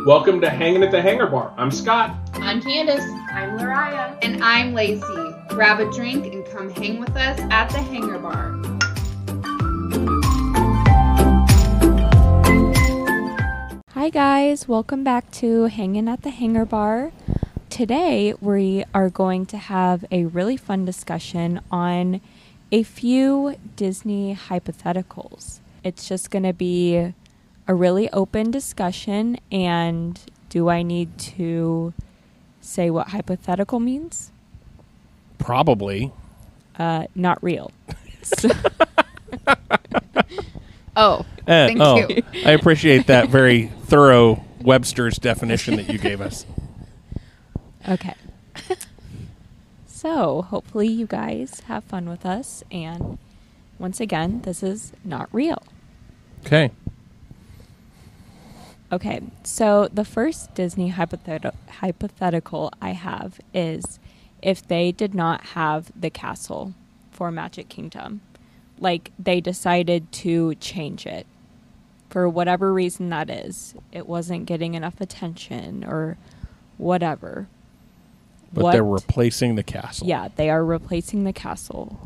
Welcome to Hanging at the Hangar Bar. I'm Scott. I'm Candice. I'm Lariah. And I'm Lacey. Grab a drink and come hang with us at the Hangar Bar. Hi guys, welcome back to Hangin' at the Hangar Bar. Today we are going to have a really fun discussion on a few Disney hypotheticals. It's just going to be a really open discussion, and do I need to say what hypothetical means? Probably. Not real. So Thank you. I appreciate that very thorough Webster's definition that you gave us. Okay. So, hopefully you guys have fun with us, and once again, this is not real. Okay. Okay, so the first Disney hypothetical I have is if they did not have the castle for Magic Kingdom, like they decided to change it for whatever reason that is. It wasn't getting enough attention or whatever. But they're replacing the castle. Yeah, they are replacing the castle.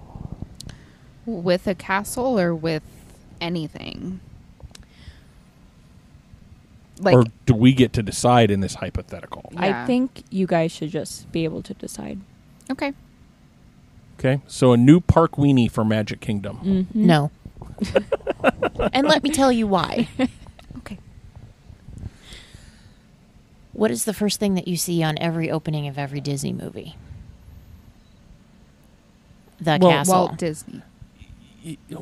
With a castle or with anything? Or do we get to decide in this hypothetical? Yeah. I think you guys should just be able to decide. Okay. Okay, so a new park weenie for Magic Kingdom. Mm-hmm. No. And let me tell you why. Okay. What is the first thing that you see on every opening of every Disney movie? The castle. Walt Disney.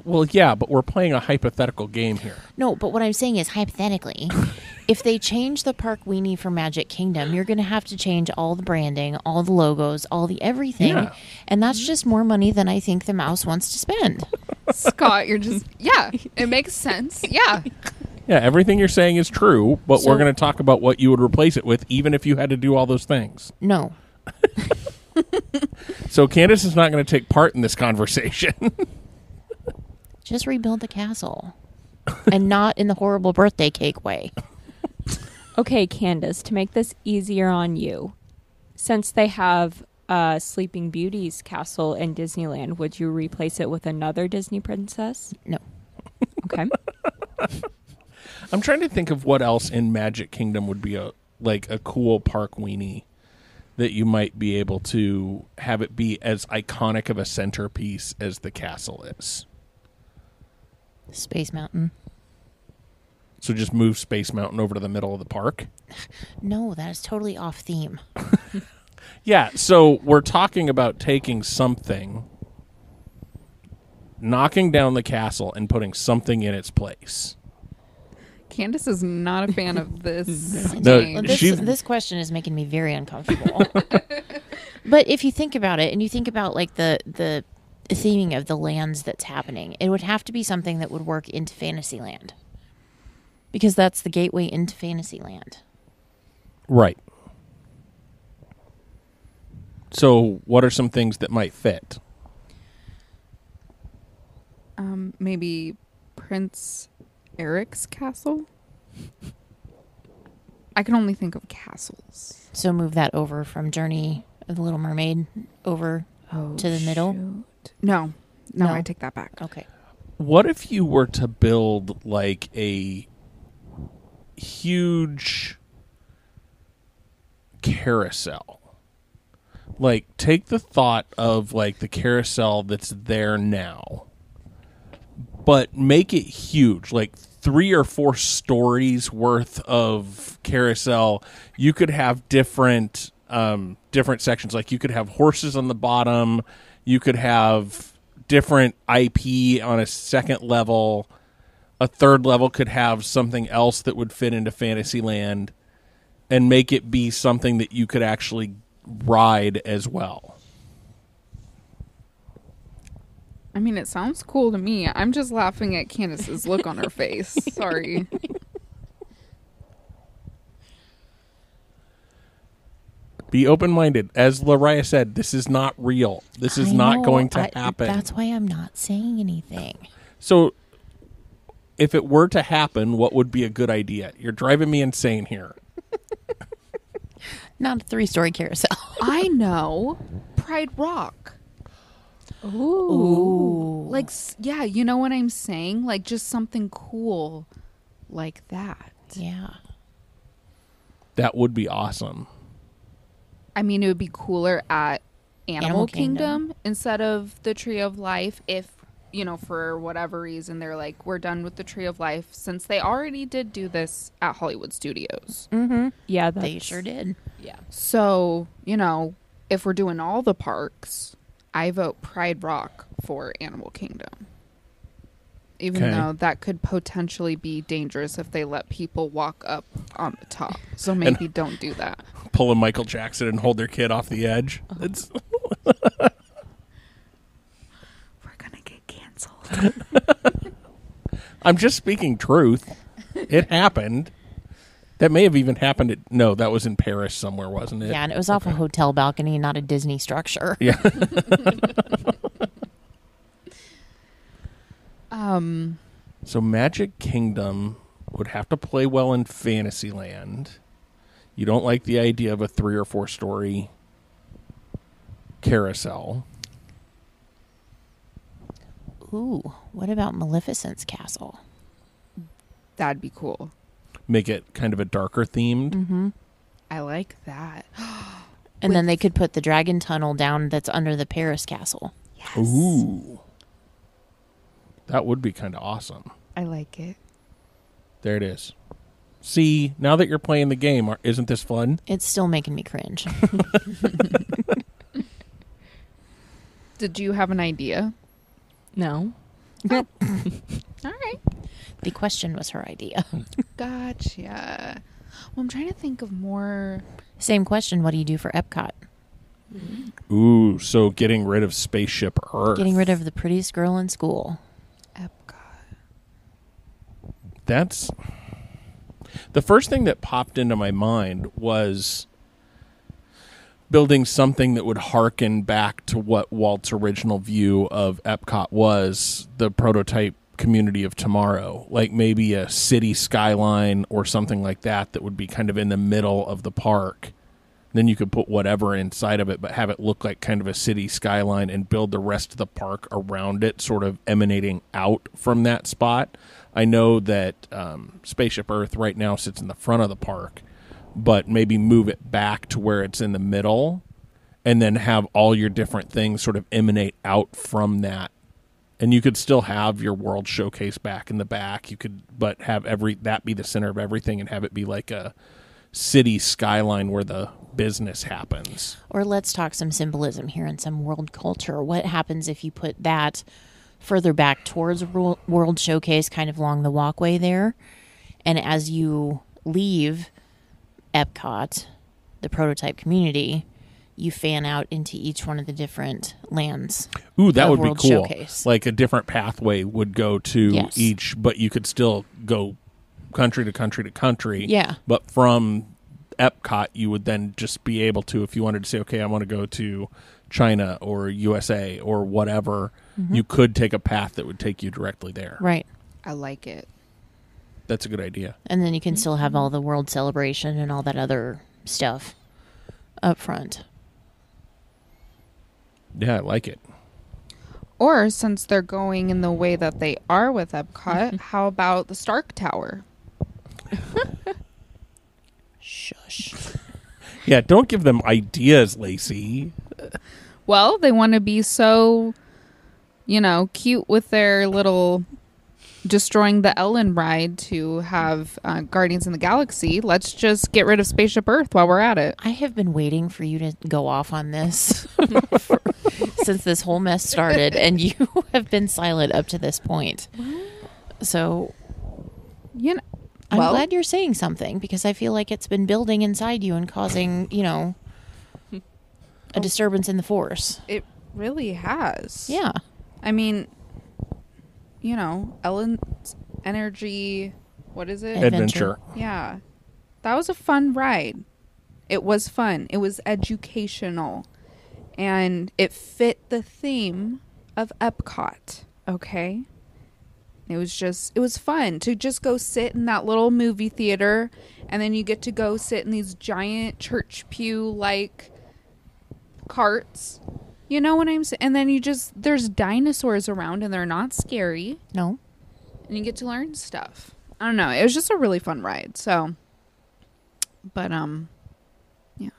Well, yeah, but we're playing a hypothetical game here. No, but what I'm saying is hypothetically, if they change the park weenie for Magic Kingdom, you're going to have to change all the branding, all the logos, all the everything. Yeah. And that's just more money than I think the mouse wants to spend. Scott, you're just, it makes sense. Yeah. Yeah, everything you're saying is true, but we're going to talk about what you would replace it with, even if you had to do all those things. No. So Candice is not going to take part in this conversation. Just rebuild the castle. And not in the horrible birthday cake way. Okay, Candice, to make this easier on you, since they have Sleeping Beauty's castle in Disneyland, would you replace it with another Disney princess? No. Okay. I'm trying to think of what else in Magic Kingdom would be a cool park weenie that you might be able to have it be as iconic of a centerpiece as the castle is. Space Mountain. So just move Space Mountain over to the middle of the park? No, that is totally off theme. Yeah, so we're talking about taking something, knocking down the castle, and putting something in its place. Candice is not a fan of this. No, game. This question is making me very uncomfortable. But if you think about it, and you think about like the theming of the lands that's happening, it would have to be something that would work into Fantasyland. Because that's the gateway into Fantasyland. Right. So what are some things that might fit? Maybe Prince Eric's castle? I can only think of castles. So move that over from Journey of the Little Mermaid over to the middle. Shoot. No, I take that back. Okay. What if you were to build like a huge carousel? Like take the thought of like the carousel that's there now, but make it huge, like 3 or 4 stories worth of carousel. You could have different sections. Like you could have horses on the bottom. You could have different IP on a second level. A third level could have something else that would fit into Fantasyland, and make it be something that you could actually ride as well. I mean, it sounds cool to me. I'm just laughing at Candice's look on her face. Sorry. Be open-minded. As Lariah said, this is not real. This is not going to happen. That's why I'm not saying anything. So if it were to happen, what would be a good idea? You're driving me insane here. Not a 3-story carousel. I know. Pride Rock. Ooh. Like, yeah, you know what I'm saying? Like, just something cool like that. Yeah. That would be awesome. I mean, it would be cooler at Animal Kingdom. Kingdom instead of the Tree of Life if, you know, for whatever reason, they're like, we're done with the Tree of Life, since they already did do this at Hollywood Studios. Mm-hmm. Yeah, They sure did. Yeah. So, you know, if we're doing all the parks, I vote Pride Rock for Animal Kingdom. Even Okay. though that could potentially be dangerous if they let people walk up on the top. So maybe don't do that. Pull a Michael Jackson and hold their kid off the edge. It's We're going to get canceled. I'm just speaking truth. It happened. That may have even happened at... No, that was in Paris somewhere, wasn't it? Yeah, and it was off a hotel balcony, not a Disney structure. Yeah. So Magic Kingdom would have to play well in Fantasyland. You don't like the idea of a 3 or 4 story carousel. Ooh, what about Maleficent's castle? That'd be cool. Make it kind of a darker themed. Mm-hmm. I like that. And then they could put the dragon tunnel down that's under the Paris castle. Yes. Ooh. That would be kind of awesome. I like it. There it is. See, now that you're playing the game, isn't this fun? It's still making me cringe. Did you have an idea? No. All right. The question was her idea. Gotcha. Well, I'm trying to think of more. Same question. What do you do for Epcot? Ooh, so getting rid of Spaceship Earth. Getting rid of the prettiest girl in school. Epcot. That's... The first thing that popped into my mind was building something that would harken back to what Walt's original view of Epcot was, the prototype community of tomorrow. Like maybe a city skyline or something like that that would be kind of in the middle of the park. Then you could put whatever inside of it, but have it look like kind of a city skyline and build the rest of the park around it, sort of emanating out from that spot. I know that Spaceship Earth right now sits in the front of the park, but maybe move it back to where it's in the middle and then have all your different things sort of emanate out from that. And you could still have your World Showcase back in the back. You could, but have that be the center of everything and have it be like a city skyline where the business happens. Or let's talk some symbolism here and some world culture. What happens if you put that further back towards World Showcase, kind of along the walkway there? And as you leave Epcot, the prototype community, you fan out into each one of the different lands. Ooh, that of would be World cool. Showcase. Like a different pathway would go to Yes. each, but you could still go country to country to country. Yeah. But from Epcot, you would then just be able to, if you wanted to say, okay, I want to go to China or USA or whatever, you could take a path that would take you directly there. Right. I like it. That's a good idea. And then you can still have all the world celebration and all that other stuff up front. Yeah, I like it. Or since they're going in the way that they are with Epcot, how about the Stark Tower? Shush. Yeah, don't give them ideas, Lacey. Well, they want to be so, you know, cute with their little destroying the Ellen ride to have Guardians in the Galaxy. Let's just get rid of Spaceship Earth while we're at it. I have been waiting for you to go off on this since this whole mess started, and you have been silent up to this point. So You know, I'm well, glad you're saying something, because I feel like it's been building inside you and causing, you know, a disturbance in the force. it really has. Yeah. I mean, you know, Ellen's energy, what is it? Adventure. Yeah. That was a fun ride. It was fun. It was educational. And it fit the theme of Epcot. Okay? It was fun to just go sit in that little movie theater, and then you get to go sit in these giant church pew like carts. You know what I'm saying? And then there's dinosaurs around, and they're not scary. No. And you get to learn stuff. I don't know. It was just a really fun ride. So, but yeah.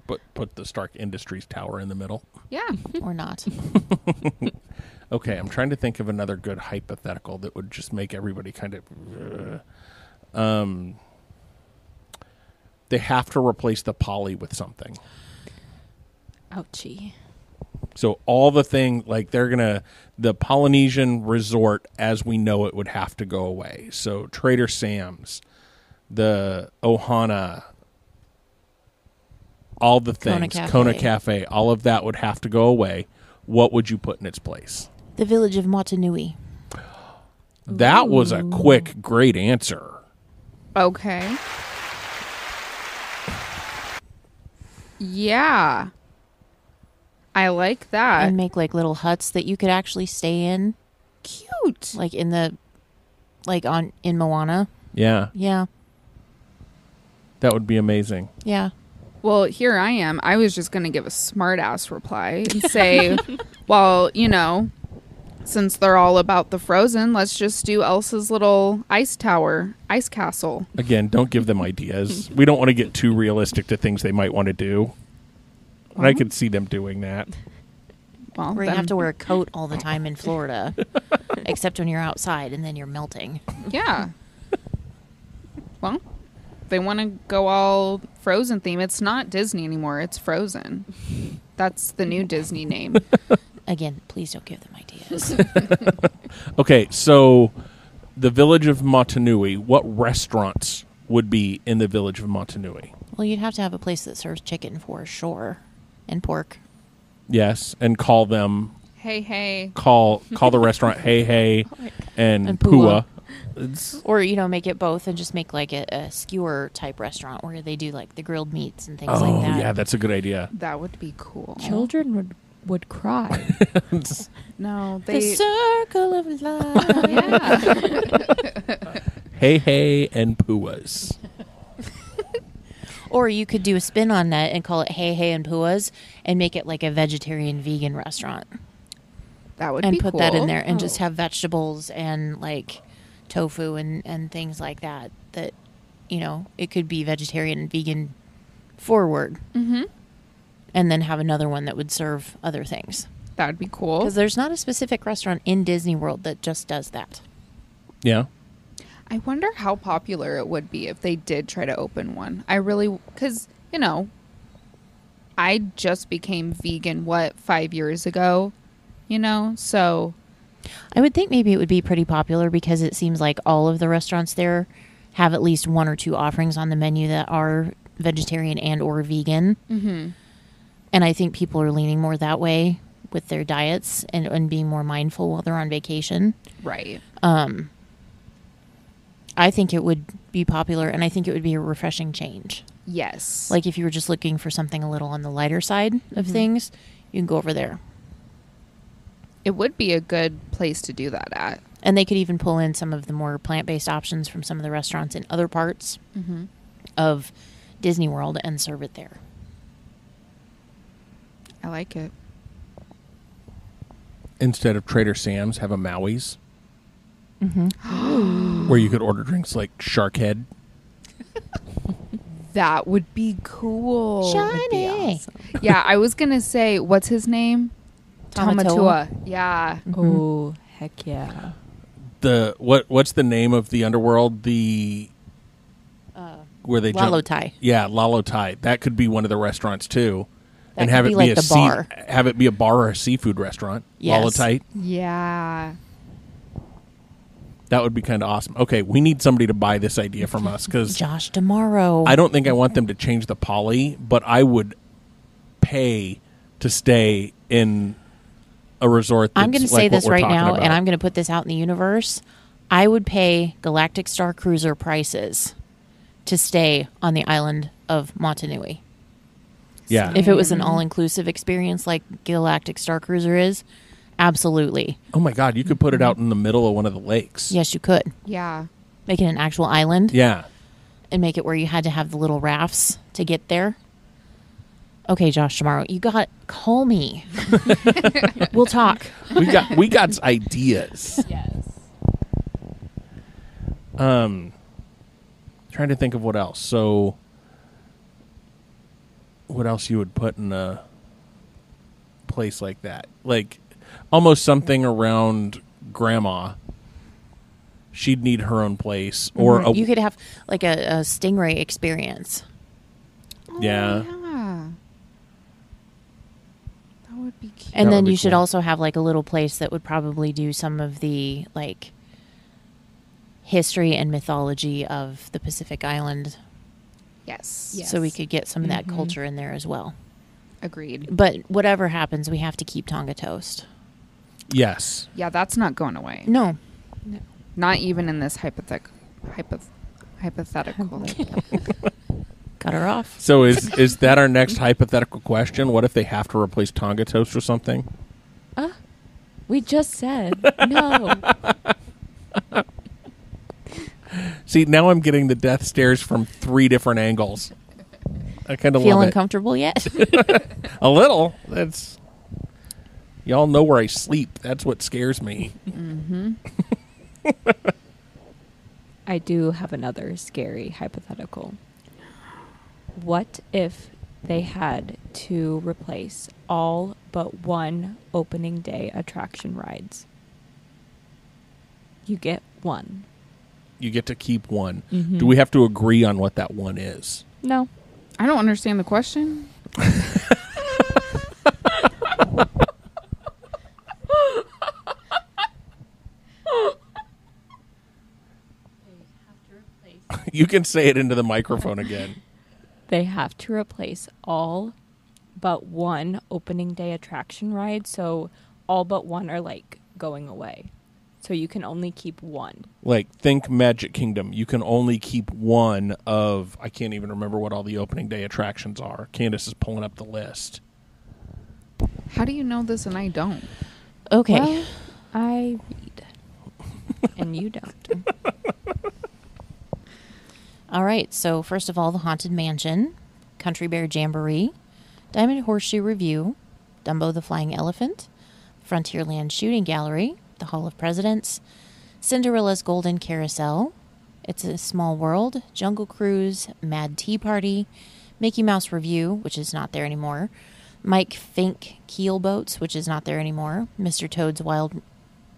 But put the Stark Industries tower in the middle. Yeah. Or not. Okay, I'm trying to think of another good hypothetical that would just make everybody kind of... they have to replace the poly with something. Ouchie. So all the things, like the Polynesian resort as we know it would have to go away. So Trader Sam's, the Ohana, all the things, Kona Cafe, all of that would have to go away. What would you put in its place? The village of Motunui. That was a quick, great answer. Okay. Yeah. I like that. And make like little huts that you could actually stay in. Cute. Like in Moana. Yeah, Yeah. that would be amazing. Yeah. Well, here I am. I was just going to give a smart ass reply and say, well, since they're all about the Frozen, let's just do Elsa's little ice castle. Again, don't give them ideas. We don't want to get too realistic to things they might want to do. And I could see them doing that. Well, Where you then- have to wear a coat all the time in Florida. Except when you're outside and then you're melting. Yeah. Well, they want to go all Frozen theme. It's not Disney anymore. It's Frozen. That's the new Disney name. Again, please don't give them ideas. Okay, so the village of Motunui, what restaurants would be in the village of Motunui? Well, you'd have to have a place that serves chicken for sure. And pork. Yes, and call them Hey. call the restaurant Hey Hey and And Pua. Pua. Or, make it both and just make like a skewer type restaurant where they do like the grilled meats and things Oh, like that. yeah, that's a good idea. That would be cool. Children would cry. No, The they... circle of life. Yeah. Hey Hey and Puas. Or you could do a spin on that and call it Hey Hey and Puas and make it like a vegetarian vegan restaurant. That would And be put cool. that in there and just have vegetables and like tofu and things like that. That, it could be vegetarian and vegan forward. Mm-hmm. And then have another one that would serve other things. That would be cool. Because there's not a specific restaurant in Disney World that just does that. Yeah. I wonder how popular it would be if they did try to open one. Because, I just became vegan, 5 years ago? So... I would think maybe it would be pretty popular because it seems like all of the restaurants there have at least one or two offerings on the menu that are vegetarian and or vegan. Mm-hmm. And I think people are leaning more that way with their diets and being more mindful while they're on vacation. Right. I think it would be popular, and I think it would be a refreshing change. Yes. Like if you were just looking for something a little on the lighter side of things, you can go over there. It would be a good place to do that at. And they could even pull in some of the more plant-based options from some of the restaurants in other parts of Disney World and serve it there. I like it. Instead of Trader Sam's, have a Maui's. Where you could order drinks like Shark Head. That would be cool. Shiny. Yeah, I was going to say, what's his name? Tamatoa. Yeah. Oh, heck yeah. What's the name of the underworld? Where they jump? Lalotai. Yeah, Lalotai. That could be one of the restaurants too. That and could have be it like be a the bar. have it be a bar or a seafood restaurant. Yes. Lalotai. Yeah. That would be kind of awesome. Okay, we need somebody to buy this idea from us because Josh tomorrow. I don't think I want them to change the poly, but I would pay to stay in a resort. I'm going to that's say like what this we're right talking now, about. and I'm going to put this out in the universe. I would pay Galactic Star Cruiser prices to stay on the island of Yeah. If it was an all-inclusive experience like Galactic Star Cruiser is, Absolutely. Oh my God, you could put it out in the middle of one of the lakes. Yes, you could. Yeah. Make it an actual island. Yeah. And make it where you had to have the little rafts to get there. Okay, Josh, tomorrow you got call me. We'll talk. We got ideas. Yes. Trying to think of what else. So, what else you would put in a place like that? Like, almost something around Grandma. She'd need her own place, or You could have like a stingray experience. yeah. Yeah. That would be cute. And That then would be you should cool. also have like a little place that would probably do some of the like history and mythology of the Pacific Island. Yes. Yes. So we could get some of that culture in there as well. Agreed. But whatever happens, we have to keep Tonga toast. Yes. Yeah, that's not going away. No. Not even in this hypothetical. Cut her off. So is that our next hypothetical question? What if they have to replace Tonga toast or something? We just said no. See, now I'm getting the death stares from 3 different angles. I kind of Feel love it. uncomfortable yet? A little. That's y'all know where I sleep. That's what scares me. I do have another scary hypothetical. What if they had to replace all but one opening day attraction rides? You get one. You get to keep one. Do we have to agree on what that one is? No. I don't understand the question. You can say it into the microphone again. They have to replace all but one opening day attraction ride. So all but one are like going away. So you can only keep one. Like, think Magic Kingdom. You can only keep one of, I can't even remember what all the opening day attractions are. Candice is pulling up the list. How do you know this and I don't? Okay. Well, I read. And you don't. All right. So first of all, the Haunted Mansion, Country Bear Jamboree, Diamond Horseshoe Review, Dumbo the Flying Elephant, Frontierland Shooting Gallery, the Hall of Presidents, Cinderella's Golden Carousel, It's a Small World, Jungle Cruise, Mad Tea Party, Mickey Mouse Review, which is not there anymore, Mike Fink Keel Boats, which is not there anymore, Mr. Toad's Wild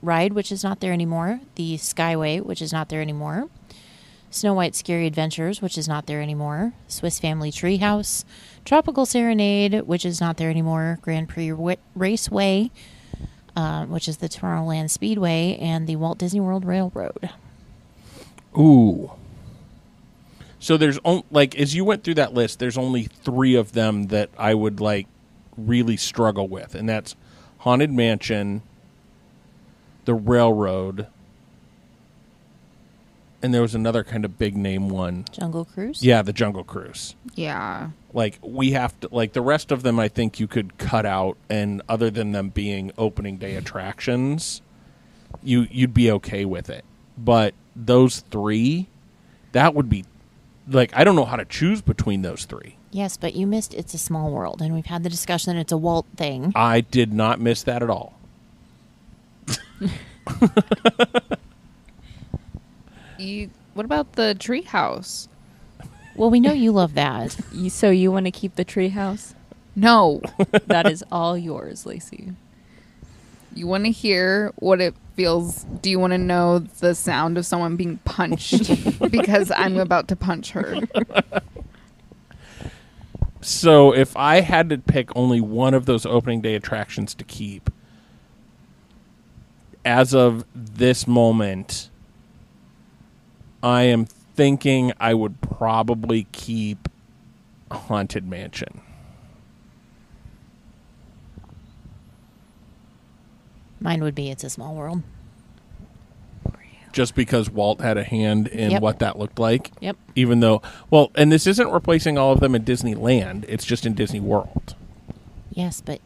Ride, which is not there anymore, the Skyway, which is not there anymore, Snow White's Scary Adventures, which is not there anymore, Swiss Family Treehouse, Tropical Serenade, which is not there anymore, Grand Prix Raceway, which is the Tomorrowland Speedway, and the Walt Disney World Railroad. Ooh. So there's like, as you went through that list, there's only 3 of them that I would like really struggle with, and that's Haunted Mansion, the Railroad, and there was another kind of big name one. Jungle Cruise? Yeah, the Jungle Cruise. Yeah. Like, we have to, like, the rest of them I think you could cut out, and other than them being opening day attractions, you'd be okay with it. But those 3, that would be, like, I don't know how to choose between those 3. Yes, but you missed It's a Small World, and we've had the discussion that it's a Walt thing. I did not miss that at all. What about the treehouse? Well, we know you love that. So you want to keep the treehouse? No. That is all yours, Lacey. You want to hear what it feels? Do you want to know the sound of someone being punched? Because I'm about to punch her. So if I had to pick only one of those opening day attractions to keep, as of this moment, I am thinking I would probably keep Haunted Mansion. Mine would be It's a Small World. Just because Walt had a hand in Yep. what that looked like. Yep. Even though, well, and this isn't replacing all of them in Disneyland. It's just in Disney World. Yes, but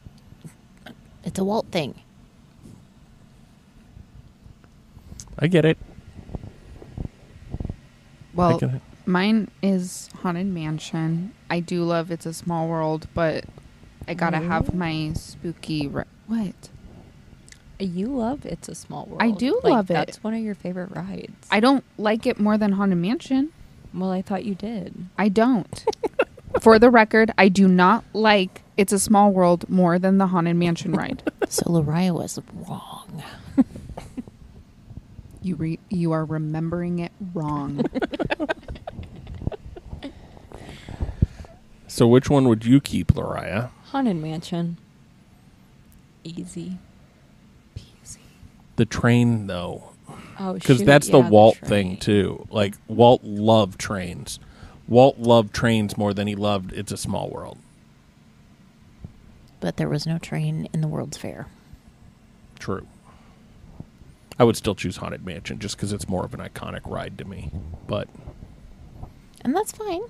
it's a Walt thing. I get it. Well, get it. mine is Haunted Mansion. I do love It's a Small World, but I gotta have my spooky... What? You love It's a Small World. I do love it. That's one of your favorite rides. I don't like it more than Haunted Mansion. Well, I thought you did. I don't. For the record, I do not like It's a Small World more than the Haunted Mansion ride. So Lariah was wrong. You are remembering it wrong. So which one would you keep, Lariah? Haunted Mansion. Easy. The train, though. Oh, Because shoot, that's the yeah, Walt train. thing, too. Like, Walt loved trains. Walt loved trains more than he loved It's a Small World. But there was no train in the World's Fair. True. I would still choose Haunted Mansion just because it's more of an iconic ride to me. But And that's fine.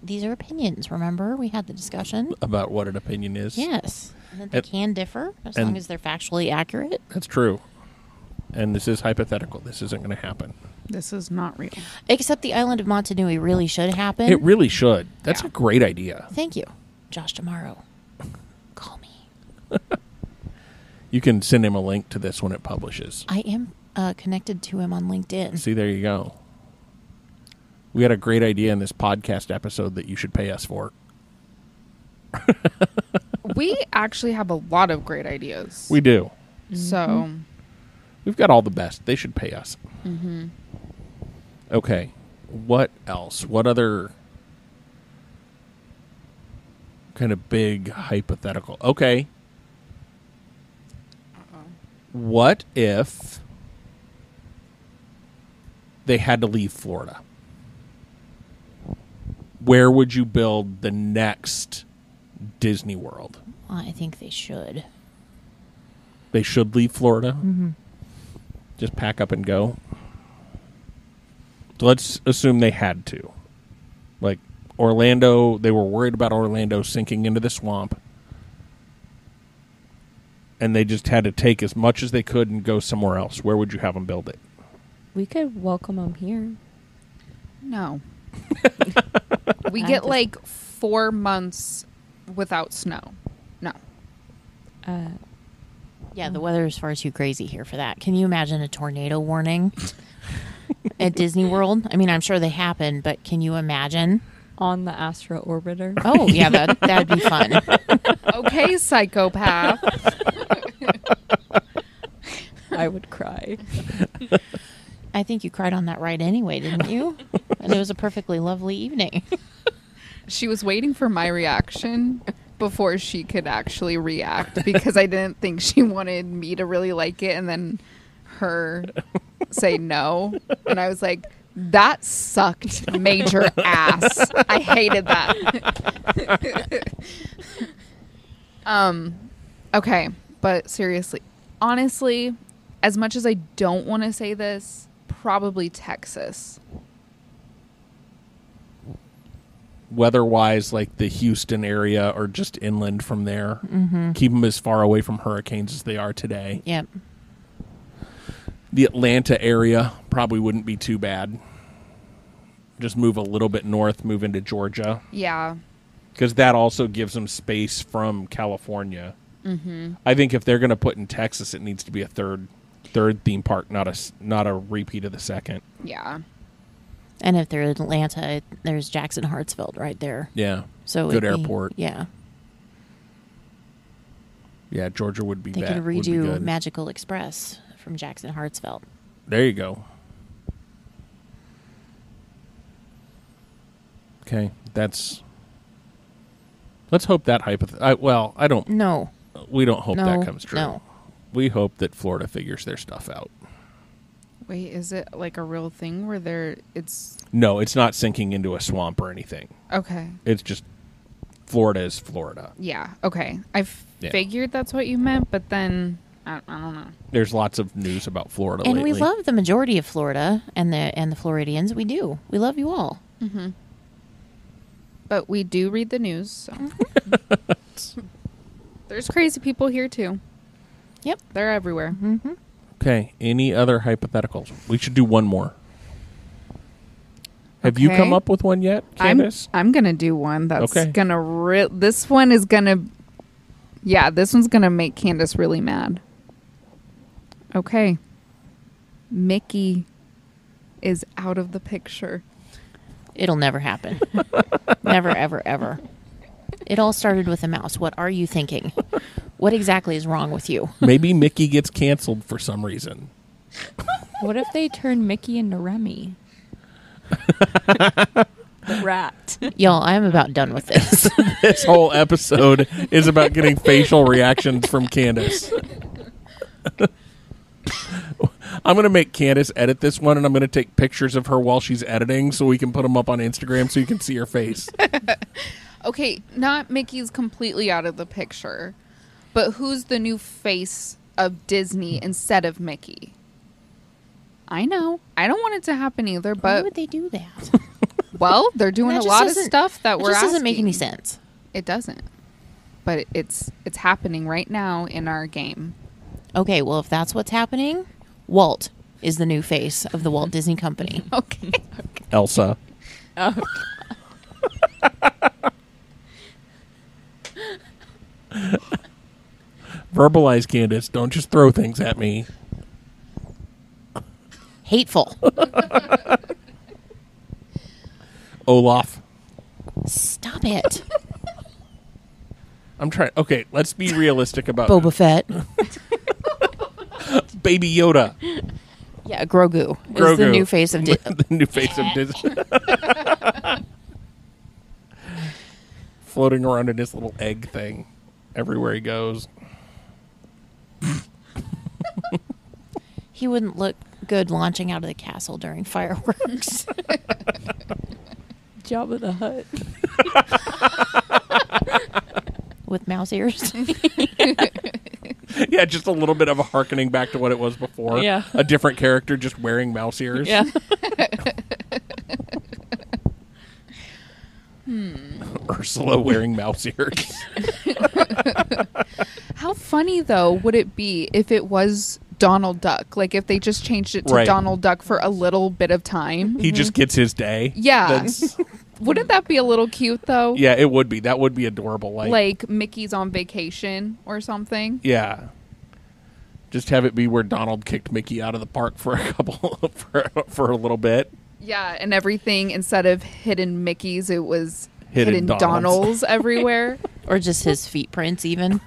These are opinions, remember? We had the discussion. about what an opinion is. Yes. And that they And- can differ as and- long as they're factually accurate. That's true. And this is hypothetical. This isn't going to happen. This is not real. Except the island of Montanui really should happen. It really should. That's Yeah. a great idea. Thank you. Josh tomorrow. Call me. You can send him a link to this when it publishes. I am connected to him on LinkedIn. See, there you go. We had a great idea in this podcast episode that you should pay us for. We actually have a lot of great ideas. We do. So, We've got all the best. They should pay us. Okay. What else? What other kind of big hypothetical? Okay. What if they had to leave Florida? Where would you build the next Disney World? I think they should. They should leave Florida? Just pack up and go? So let's assume they had to. Like Orlando, they were worried about Orlando sinking into the swamp. And they just had to take as much as they could and go somewhere else. Where would you have them build it? We could welcome them here. no. We get like 4 months without snow. No. Yeah, the weather is far too crazy here for that. Can you imagine a tornado warning at Disney World? I mean, I'm sure they happen, but can you imagine? On the Astro Orbiter. Oh, yeah, that'd be fun. Okay, psychopath. I would cry. I think you cried on that ride anyway, didn't you? And it was a perfectly lovely evening. She was waiting for my reaction before she could actually react because I didn't think she wanted me to really like it and then her say no. And I was like, that sucked major ass. I hated that. Okay, but seriously, honestly, as much as I don't want to say this, probably Texas. Weather-wise, like the Houston area or just inland from there. Keep them as far away from hurricanes as they are today. Yep. The Atlanta area probably wouldn't be too bad. Just move a little bit north, move into Georgia. Yeah. Because that also gives them space from California. I think if they're going to put in Texas, it needs to be a third theme park, not a repeat of the second. Yeah. And if they're in Atlanta, there's Jackson Hartsfield right there. Yeah. So Good it'd be- airport. Yeah. Yeah, Georgia would be They bad. could would be redo good. Magical Express from Jackson Hartsfield. There you go. Okay, let's hope that I don't. No. We don't hope No, that comes true. no. We hope that Florida figures their stuff out. Wait, is it like a real thing where it's No, it's not sinking into a swamp or anything. okay? It's just Florida is Florida. Yeah, okay. I Yeah. figured that's what you meant, but then I don't know. There's lots of news about Florida And lately. we love the majority of Florida and the Floridians. We do. We love you all. But we do read the news. So. There's crazy people here too. Yep. They're everywhere. Okay. Any other hypotheticals? We should do one more. Have you Okay. come up with one yet, Candice? I'm gonna do one that's Okay. gonna. This one is gonna. Yeah, this one's gonna make Candice really mad. Okay. Mickey is out of the picture. It'll never happen. Never, ever, ever. It all started with a mouse. What are you thinking? What exactly is wrong with you? Maybe Mickey gets canceled for some reason. What if they turn Mickey into Remy? The rat. Y'all, I'm about done with this. This whole episode is about getting facial reactions from Candice. I'm going to make Candice edit this one, and I'm going to take pictures of her while she's editing so we can put them up on Instagram so you can see her face. Okay, not Mickey's completely out of the picture, but who's the new face of Disney instead of Mickey? I know. I don't want it to happen either, Why but would they do that? well, they're doing That a just lot of doesn't- stuff that It we're just doesn't asking. make any sense. It doesn't. But it's happening right now in our game. Okay, well, if that's what's happening, Walt is the new face of the Walt Disney Company. Okay. Elsa. Oh, Verbalize, Candice. Don't just throw things at me. Hateful. Olaf. Stop it. I'm trying. Okay, let's be realistic about Boba Fett. Baby Yoda. Yeah, Grogu, is the Grogu. new face of Disney. The new face of Disney. Floating around in his little egg thing everywhere he goes. He wouldn't look good launching out of the castle during fireworks. Jabba the Hutt. With mouse ears. Yeah, just a little bit of a hearkening back to what it was before. Yeah. A different character just wearing mouse ears. Yeah. Ursula wearing mouse ears. How funny, though, would it be if it was Donald Duck? Like, if they just changed it to Right. Donald Duck for a little bit of time? He just gets his day. Yeah. That's- Wouldn't that be a little cute, though? yeah, it would be. That would be adorable. Like Mickey's on vacation or something? Yeah. Just have it be where Donald kicked Mickey out of the park for a couple for a little bit. Yeah, and everything, instead of hidden Mickeys, it was Hidden hidden Donalds. Donalds everywhere. Or just his feet prints, even.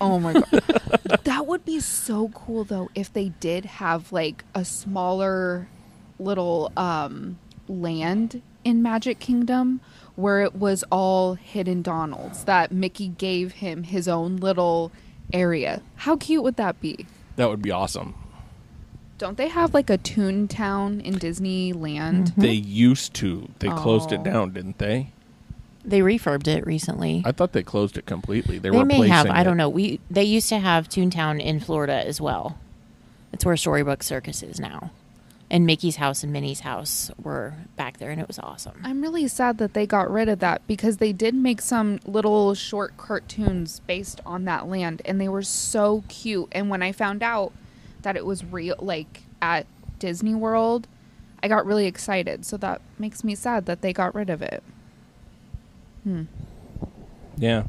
Oh my god. That would be so cool though if they did have like a smaller little land in Magic Kingdom where it was all hidden Donalds that Mickey gave him his own little area. How cute would that be? That would be awesome. Don't they have like a Toontown in Disneyland? They used to. They closed it Oh. down, didn't they? They refurbed it recently. I thought they closed it completely. They They were may have. replacing I don't it. know. They used to have Toontown in Florida as well. It's where Storybook Circus is now. And Mickey's house and Minnie's house were back there, and it was awesome. I'm really sad that they got rid of that because they did make some little short cartoons based on that land and they were so cute. And when I found out that it was real, like at Disney World, I got really excited. So that makes me sad that they got rid of it. Yeah.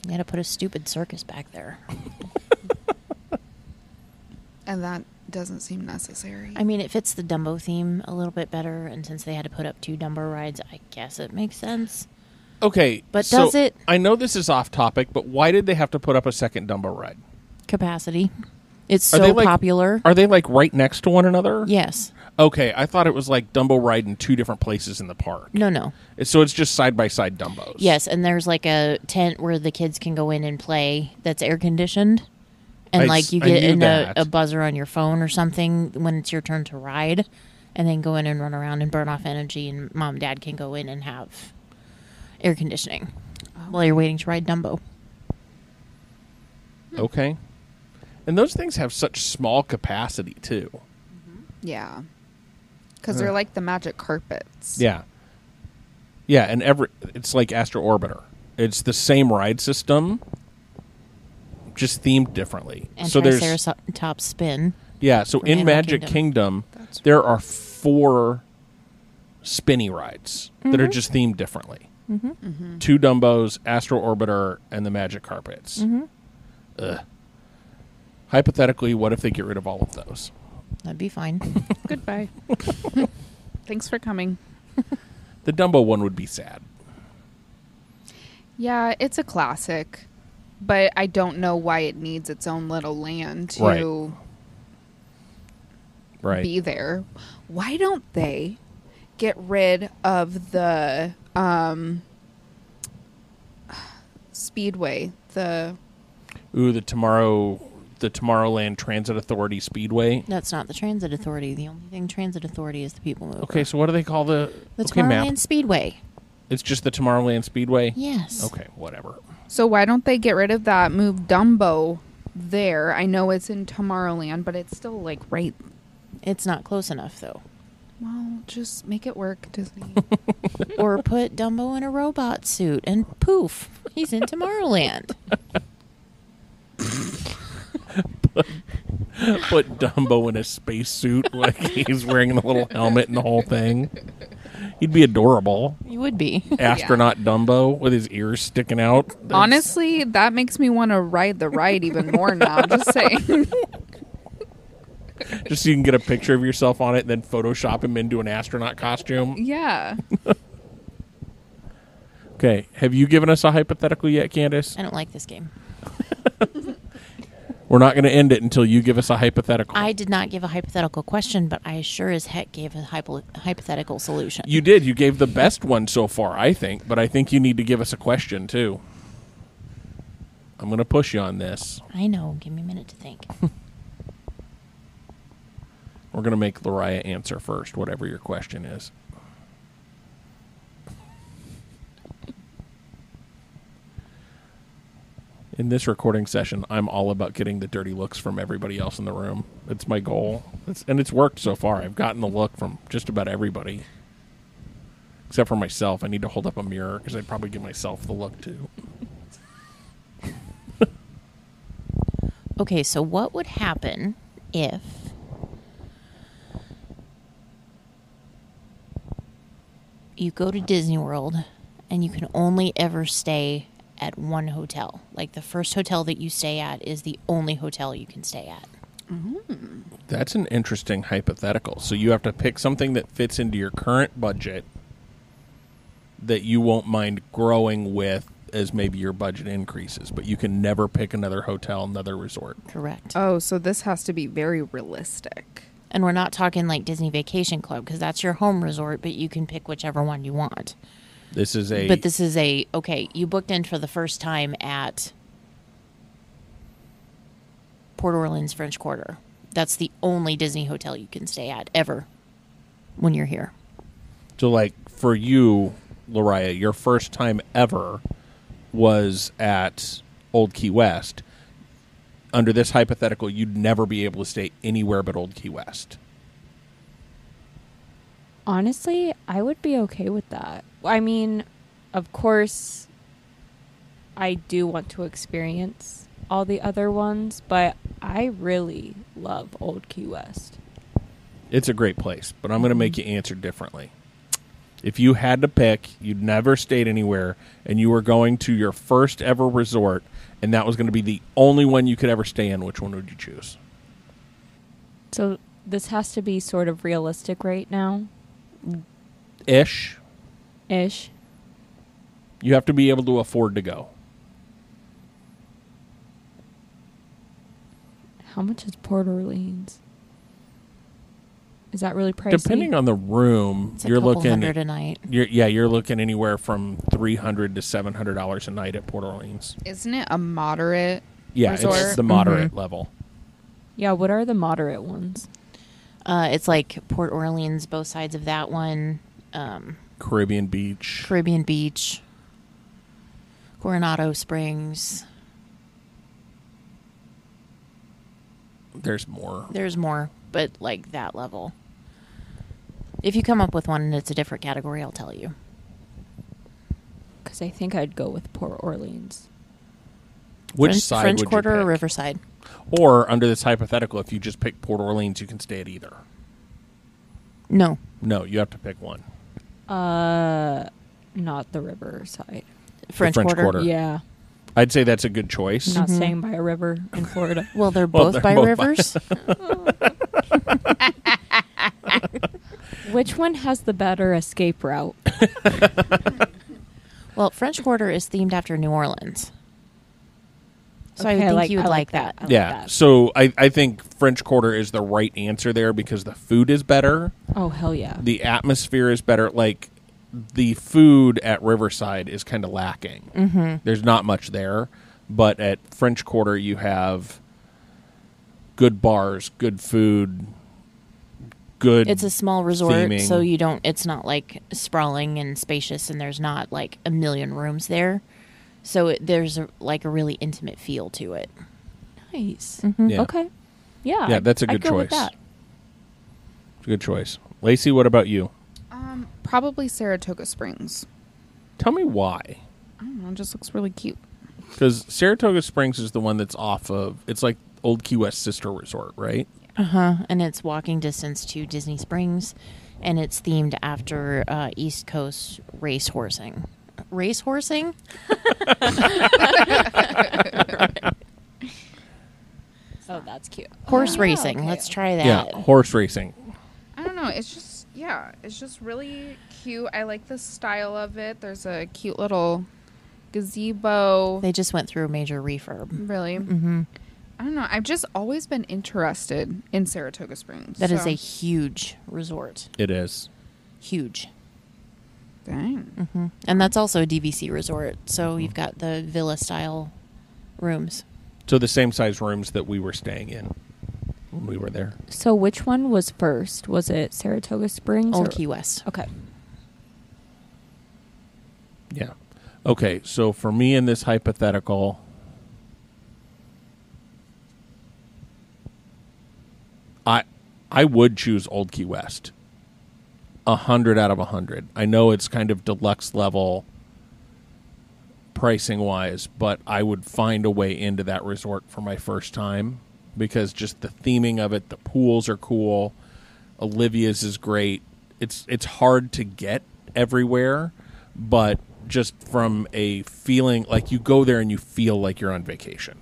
You had to put a stupid circus back there. And that doesn't seem necessary. I mean, it fits the Dumbo theme a little bit better, and since they had to put up 2 Dumbo rides, I guess it makes sense. Okay. But so does it- I know this is off topic, but why did they have to put up a second Dumbo ride? Capacity. It's Are they, so like- popular. Are they like right next to one another? Yes. Okay, I thought it was like Dumbo ride in 2 different places in the park. No. So it's just side by side Dumbos. Yes, and there's like a tent where the kids can go in and play that's air conditioned. And like you I get knew in that. a buzzer on your phone or something when it's your turn to ride, and then go in and run around and burn off energy, and mom and dad can go in and have air conditioning while you're waiting to ride Dumbo. Okay. And those things have such small capacity too. yeah. Because they're like the magic carpets. Yeah. Yeah, and it's like Astro Orbiter. It's the same ride system, just themed differently. And so there's Triceratops spin. yeah. So from in Animal Magic Kingdom. Kingdom, there are 4 spinny rides that are just themed differently. 2 Dumbos, Astro Orbiter, and the Magic Carpets. Ugh. Hypothetically, what if they get rid of all of those? That'd be fine. Goodbye. Thanks for coming. The Dumbo one would be sad. Yeah, it's a classic, but I don't know why it needs its own little land to Right. be there. Why don't they get rid of the Speedway? Ooh, the Tomorrowland Transit Authority Speedway. That's not the Transit Authority. The only thing Transit Authority is the People Mover. Okay, so what do they call the Tomorrowland map? Speedway. It's just the Tomorrowland Speedway? Yes. Okay, whatever. So why don't they get rid of that, move Dumbo there? I know it's in Tomorrowland, but it's still like right. It's not close enough, though. Well, just make it work, Disney. Or put Dumbo in a robot suit and poof, he's in Tomorrowland. Put Dumbo in a spacesuit, like he's wearing the little helmet and the whole thing. He'd be adorable. You would be. Astronaut Dumbo with his ears sticking out. Honestly, that makes me want to ride the ride even more now. Just saying. Just so you can get a picture of yourself on it and then Photoshop him into an astronaut costume. Yeah. Okay, have you given us a hypothetical yet, Candice? I don't like this game. We're not going to end it until you give us a hypothetical. I did not give a hypothetical question, but I sure as heck gave a hypothetical solution. You did. You gave the best one so far, I think. But I think you need to give us a question, too. I'm going to push you on this. I know. Give me a minute to think. We're going to make Lariah answer first, whatever your question is. In this recording session, I'm all about getting the dirty looks from everybody else in the room. It's my goal. And it's worked so far. I've gotten the look from just about everybody. Except for myself. I need to hold up a mirror because I'd probably give myself the look, too. Okay, so what would happen if you go to Disney World and you can only ever stay at one hotel? Like the first hotel that you stay at is the only hotel you can stay at. That's an interesting hypothetical. So you have to pick something that fits into your current budget that you won't mind growing with as maybe your budget increases, but you can never pick another hotel, another resort. Correct. Oh, so this has to be very realistic. And we're not talking like Disney Vacation Club because that's your home resort, but you can pick whichever one you want. This is a... But this is a, okay, you booked in for the first time at Port Orleans French Quarter. That's the only Disney hotel you can stay at ever when you're here. So, like, for you, Lariah, your first time ever was at Old Key West. Under this hypothetical, you'd never be able to stay anywhere but Old Key West. Honestly, I would be okay with that. I mean, of course, I do want to experience all the other ones, but I really love Old Key West. It's a great place, but I'm going to make you answer differently. If you had to pick, you'd never stayed anywhere, and you were going to your first ever resort, and that was going to be the only one you could ever stay in, which one would you choose? So this has to be sort of realistic right now. Ish. You have to be able to afford to go. How much is Port Orleans? Is that really pricey? Depending on the room, It's a you're couple looking hundred a night. You're looking anywhere from $300 to $700 a night at Port Orleans. Isn't it a moderate Yeah, resort? it's the moderate level. Yeah, what are the moderate ones? It's like Port Orleans, both sides of that one. Caribbean Beach. Caribbean Beach. Coronado Springs. There's more. There's more, but like that level. If you come up with one and it's a different category, I'll tell you. Because I think I'd go with Port Orleans. Which side French would Quarter you or pick? Riverside? Or under this hypothetical, if you just pick Port Orleans, you can stay at either. No. No, you have to pick one. Not the Riverside. French Quarter. Yeah. I'd say that's a good choice. Not staying by a river in Florida. Well, they're Well, both they're by both rivers. Which one has the better escape route? Well, French Quarter is themed after New Orleans. So Okay, I would think you would I like that. I like Yeah, that. so I think French Quarter is the right answer there because the food is better. Oh, hell yeah. The atmosphere is better. Like, the food at Riverside is kind of lacking. Mm-hmm. There's not much there. But at French Quarter, you have good bars, good food, good It's a small resort, theming. so you don't. It's not like sprawling and spacious, and there's not like a million rooms there. So there's a really intimate feel to it. Nice. Yeah. Okay. Yeah. Yeah, that's a I'd good go with choice. that. It's a good choice. Lacey, what about you? Probably Saratoga Springs. Tell me why. I don't know. It just looks really cute. Because Saratoga Springs is the one that's off of, it's like Old Key West sister resort, right? And it's walking distance to Disney Springs, and it's themed after East Coast racehorsing. Racehorsing? Oh, that's cute. Horse yeah, racing. okay. Let's try that. Yeah, horse racing. I don't know. It's just, it's just really cute. I like the style of it. There's a cute little gazebo. They just went through a major refurb. Really? Mm-hmm. I don't know. I've just always been interested in Saratoga Springs. That is so- a huge resort. It is. Huge. Dang. And that's also a DVC resort. So you've got the villa-style rooms. So the same size rooms that we were staying in when we were there. So which one was first? Was it Saratoga Springs? Old or- Key West. Okay. Yeah. Okay, so for me in this hypothetical, I would choose Old Key West. 100 out of 100. I know it's kind of deluxe level pricing wise, but I would find a way into that resort for my first time because just the theming of it, the pools are cool. Olivia's is great. It's hard to get everywhere, but just from a feeling like you go there and you feel like you're on vacation.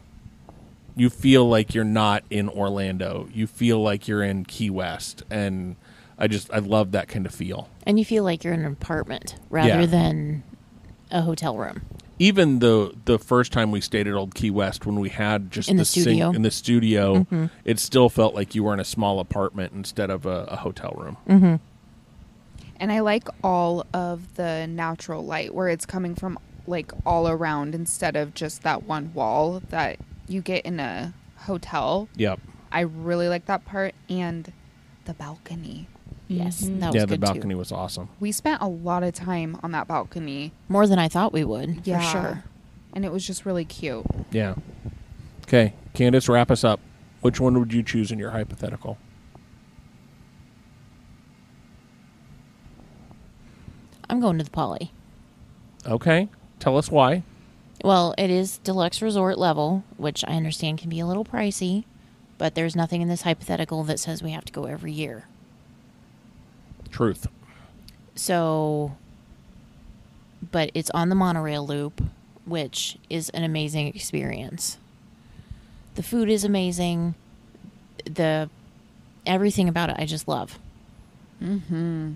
You feel like you're not in Orlando. You feel like you're in Key West, and I love that kind of feel. And you feel like you're in an apartment rather Yeah. than a hotel room. Even the first time we stayed at Old Key West, when we had just In the studio. in the studio, it still felt like you were in a small apartment instead of a hotel room. Mm-hmm. And I like all of the natural light where it's coming from like all around instead of just that one wall that you get in a hotel. Yep. I really like that part. And the balcony. Yes, Mhm. that was Yeah, the good balcony too. was awesome. We spent a lot of time on that balcony. More than I thought we would, Yeah. for sure. And it was just really cute. Yeah. Okay, Candice, wrap us up. Which one would you choose in your hypothetical? I'm going to the Poly. Okay, tell us why. Well, it is deluxe resort level, which I understand can be a little pricey, but there's nothing in this hypothetical that says we have to go every year. Truth. So, but it's on the monorail loop, which is an amazing experience. The food is amazing. Everything about it I just love. Mm-hmm.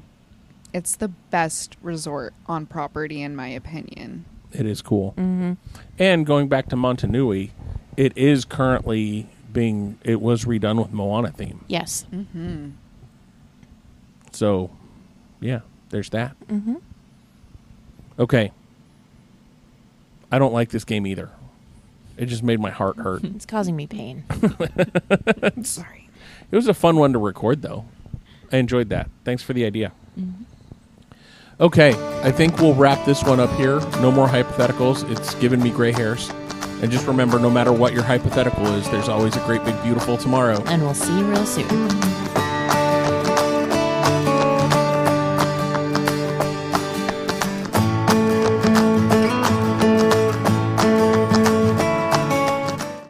It's the best resort on property, in my opinion. It is cool. Mm-hmm. And going back to Montanui, it is currently it was redone with Moana theme. Yes. Mm-hmm. So, yeah, there's that. Mm-hmm. Okay. I don't like this game either. It just made my heart hurt. It's causing me pain. Sorry. It was a fun one to record, though. I enjoyed that. Thanks for the idea. Okay, I think we'll wrap this one up here. No more hypotheticals. It's given me gray hairs. And just remember, no matter what your hypothetical is, there's always a great, big, beautiful tomorrow. And we'll see you real soon.